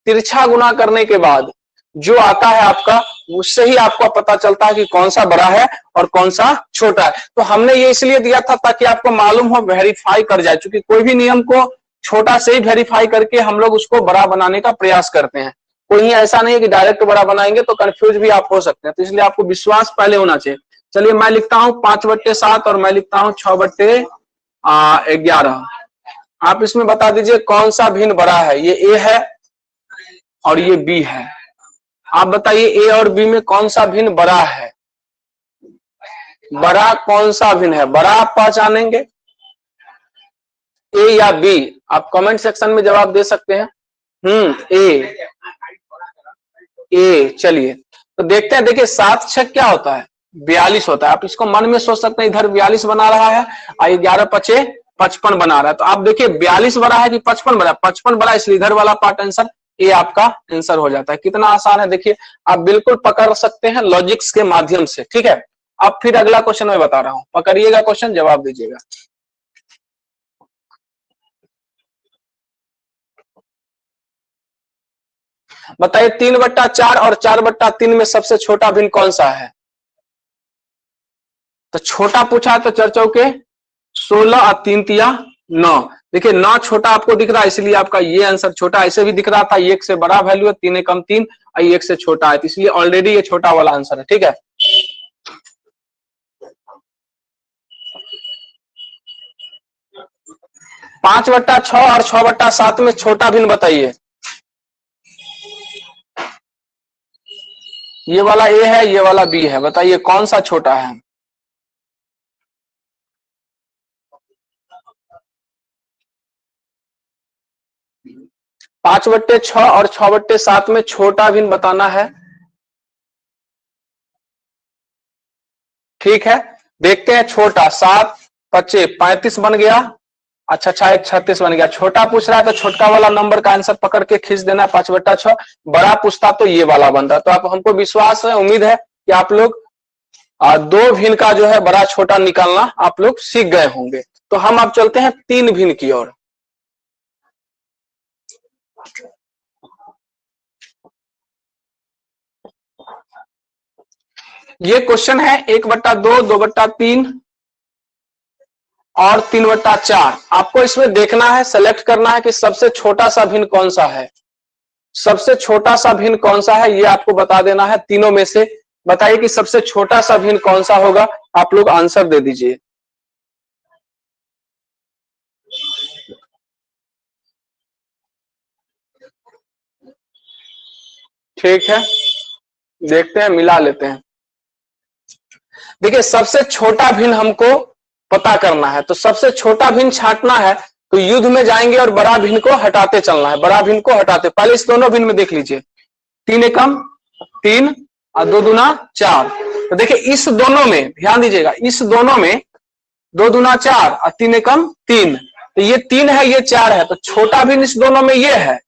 तिरछा गुना करने के बाद जो आता है आपका, उससे ही आपको पता चलता है कि कौन सा बड़ा है और कौन सा छोटा है। तो हमने ये इसलिए दिया था ताकि आपको मालूम हो, वेरीफाई कर जाए, क्योंकि कोई भी नियम को छोटा से ही वेरीफाई करके हम लोग उसको बड़ा बनाने का प्रयास करते हैं। कोई ऐसा नहीं है कि डायरेक्ट बड़ा बनाएंगे तो कंफ्यूज भी आप हो सकते हैं, तो इसलिए आपको विश्वास पहले होना चाहिए। चलिए मैं लिखता हूं 5/7 और मैं लिखता हूं 6/11। आप इसमें बता दीजिए कौन सा भिन्न बड़ा है। ये ए है और ये बी है, आप बताइए ए और बी में कौन सा भिन्न बड़ा है, बड़ा कौन सा भिन्न है, बड़ा आप पहचानेंगे ए या बी, आप कमेंट सेक्शन में जवाब दे सकते हैं। ए चलिए तो देखते हैं। देखिए 7×6 क्या होता है, 42 होता है। आप इसको मन में सोच सकते हैं, इधर 42 बना रहा है और 11×5 = 55 बना रहा है। तो आप देखिए 42 बड़ा है कि 55 बड़ा है, 55 बड़ा, इसलिए इधर वाला पार्ट आंसर ये आपका आंसर हो जाता है। कितना आसान है देखिए, आप बिल्कुल पकड़ सकते हैं लॉजिक्स के माध्यम से। ठीक है, अब फिर अगला क्वेश्चन मैं बता रहा हूं, पकड़िएगा क्वेश्चन, जवाब दीजिएगा। बताइए 3/4 और 4/3 में सबसे छोटा भिन्न कौन सा है? तो छोटा पूछा है तो 4 चौके 16 और 3 तिया 9। देखिए 9 छोटा आपको दिख रहा है, इसलिए आपका ये आंसर छोटा। ऐसे भी दिख रहा था, 1 से बड़ा वैल्यू है, 3 कम 3 और 1 से छोटा है, इसलिए ऑलरेडी ये छोटा वाला आंसर है। ठीक है, 5/6 और 6/7 में छोटा भिन्न बताइए। ये वाला ए है, ये वाला बी है, बताइए कौन सा छोटा है? पांच बट्टे छह और 6/7 में छोटा भिन्न बताना है। ठीक है, देखते हैं। छोटा 7 25 35 बन गया। अच्छा 36 बन गया। छोटा पूछ रहा है तो छोटा वाला नंबर का आंसर पकड़ के खींच देना, 5/6। बड़ा पूछता तो ये वाला बनता। तो आप, हमको विश्वास है, उम्मीद है कि आप लोग दो भिन्न का जो है बड़ा छोटा निकालना आप लोग सीख गए होंगे। तो हम अब चलते हैं 3 भिन्न की ओर। ये क्वेश्चन है 1/2, 2/3 और 3/4। आपको इसमें देखना है, सेलेक्ट करना है कि सबसे छोटा सा भिन्न कौन सा है। सबसे छोटा सा भिन्न कौन सा है ये आपको बता देना है। तीनों में से बताइए कि सबसे छोटा सा भिन्न कौन सा होगा। आप लोग आंसर दे दीजिए। ठीक है, देखते हैं, मिला लेते हैं। देखिए सबसे छोटा भिन्न हमको पता करना है, तो सबसे छोटा भिन्न छांटना है तो युद्ध में जाएंगे और बड़ा भिन्न को हटाते चलना है। बड़ा भिन्न को हटाते, पहले इस दोनों भिन्न में देख लीजिए। 3 एकम 3 और 2 दूना 4। तो देखिए इस दोनों में ध्यान दीजिएगा, इस दोनों में 2 दूना 4 और 3 एकम 3। तो ये 3 है, ये 4 है, तो छोटा भिन्न इस दोनों में ये है,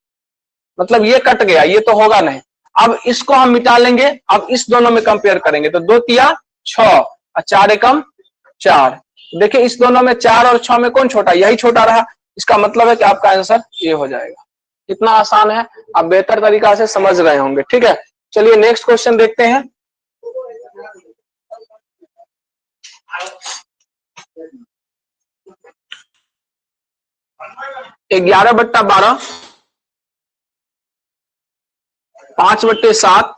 मतलब ये कट गया, ये तो होगा नहीं। अब इसको हम मिटा लेंगे। अब इस दोनों में कंपेयर करेंगे तो 2 तिया 6 और 4 एकम 4। देखिए इस दोनों में 4 और 6 में कौन छोटा? यही छोटा रहा। इसका मतलब है कि आपका आंसर ये हो जाएगा। इतना आसान है, आप बेहतर तरीका से समझ रहे होंगे। ठीक है, चलिए नेक्स्ट क्वेश्चन देखते हैं। 11/12, 5/7,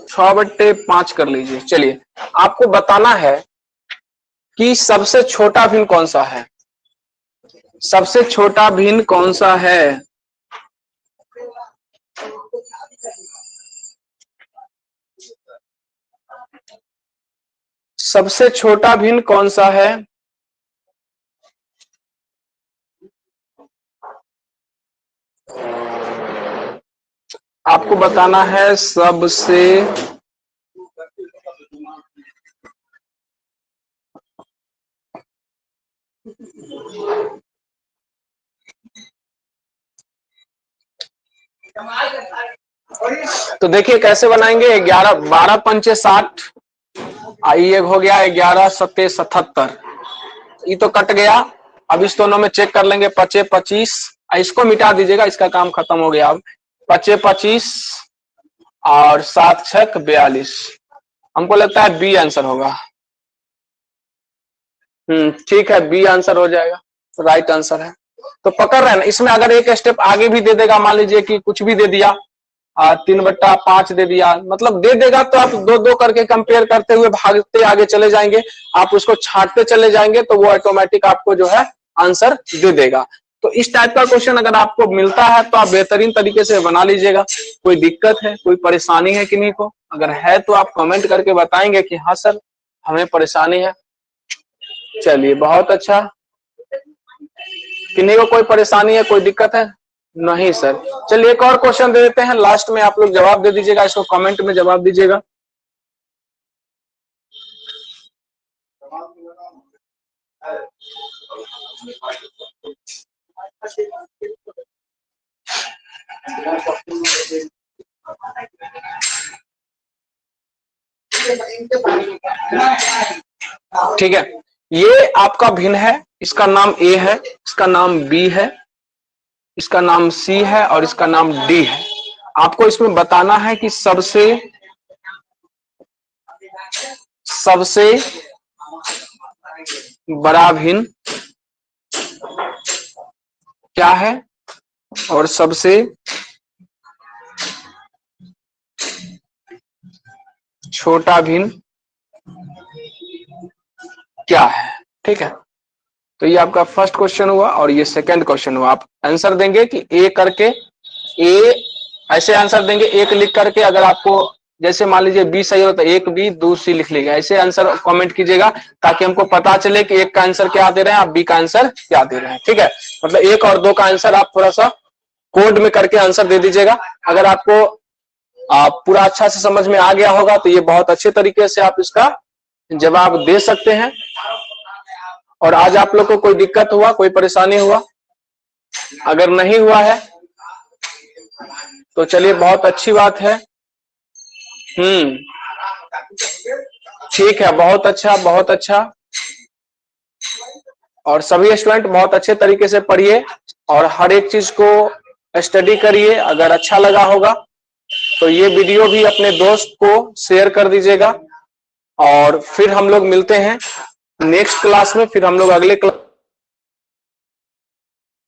6/5 कर लीजिए। चलिए आपको बताना है कि सबसे छोटा भिन्न कौन सा है। सबसे छोटा भिन्न कौन सा है? सबसे छोटा भिन्न कौन सा है? आपको बताना है सबसे तो देखिए कैसे बनाएंगे। 11 12 पंचे 60, आई एक हो गया 11 सत्ते 77, ये तो कट गया। अब इस दोनों में चेक कर लेंगे, 25 25, इसको मिटा दीजिएगा, इसका काम खत्म हो गया। अब 25 25 और 7 6 42। हमको लगता है बी आंसर होगा। ठीक है, बी आंसर हो जाएगा, राइट आंसर है। तो पकड़ रहे हैं ना, इसमें अगर एक स्टेप आगे भी दे देगा, मान लीजिए कि कुछ भी दे दिया, 3/5 दे दिया, मतलब दे देगा, तो आप 2 2 करके कंपेयर करते हुए भागते आगे चले जाएंगे। आप उसको छांटते चले जाएंगे तो वो ऑटोमेटिक आपको जो है आंसर दे देगा। तो इस टाइप का क्वेश्चन अगर आपको मिलता है तो आप बेहतरीन तरीके से बना लीजिएगा। कोई दिक्कत है, कोई परेशानी है किन्हीं को? अगर है तो आप कमेंट करके बताएंगे कि हाँ सर हमें परेशानी है। चलिए बहुत अच्छा। किन्हीं को कोई परेशानी है, कोई दिक्कत है? नहीं सर। चलिए एक और क्वेश्चन दे देते हैं, लास्ट में आप लोग जवाब दे दीजिएगा, इसको कमेंट में जवाब दीजिएगा। ठीक है, ये आपका भिन्न है, इसका नाम ए है, इसका नाम बी है, इसका नाम सी है और इसका नाम डी है। आपको इसमें बताना है कि सबसे बड़ा भिन्न क्या है और सबसे छोटा भिन्न क्या है। ठीक है, तो ये आपका फर्स्ट क्वेश्चन हुआ और ये सेकंड क्वेश्चन हुआ। आप आंसर देंगे कि ए करके, ए ऐसे आंसर देंगे, एक लिख करके, अगर आपको जैसे मान लीजिए बी सही हो तो एक बी दो सी लिख लीजिएगा, ऐसे आंसर कमेंट कीजिएगा ताकि हमको पता चले कि एक का आंसर क्या दे रहे हैं, आप बी का आंसर क्या दे रहे हैं। ठीक है, मतलब एक और दो का आंसर आप थोड़ा सा कोड में करके आंसर दे दीजिएगा। अगर आपको पूरा अच्छा से समझ में आ गया होगा तो ये बहुत अच्छे तरीके से आप इसका जवाब दे सकते हैं। और आज आप लोग को कोई दिक्कत हुआ, कोई परेशानी हुआ, अगर नहीं हुआ है तो चलिए बहुत अच्छी बात है। ठीक है, बहुत अच्छा, बहुत अच्छा। और सभी स्टूडेंट बहुत अच्छे तरीके से पढ़िए और हर एक चीज को स्टडी करिए। अगर अच्छा लगा होगा तो ये वीडियो भी अपने दोस्त को शेयर कर दीजिएगा। और फिर हम लोग मिलते हैं नेक्स्ट क्लास में, फिर हम लोग अगले क्लास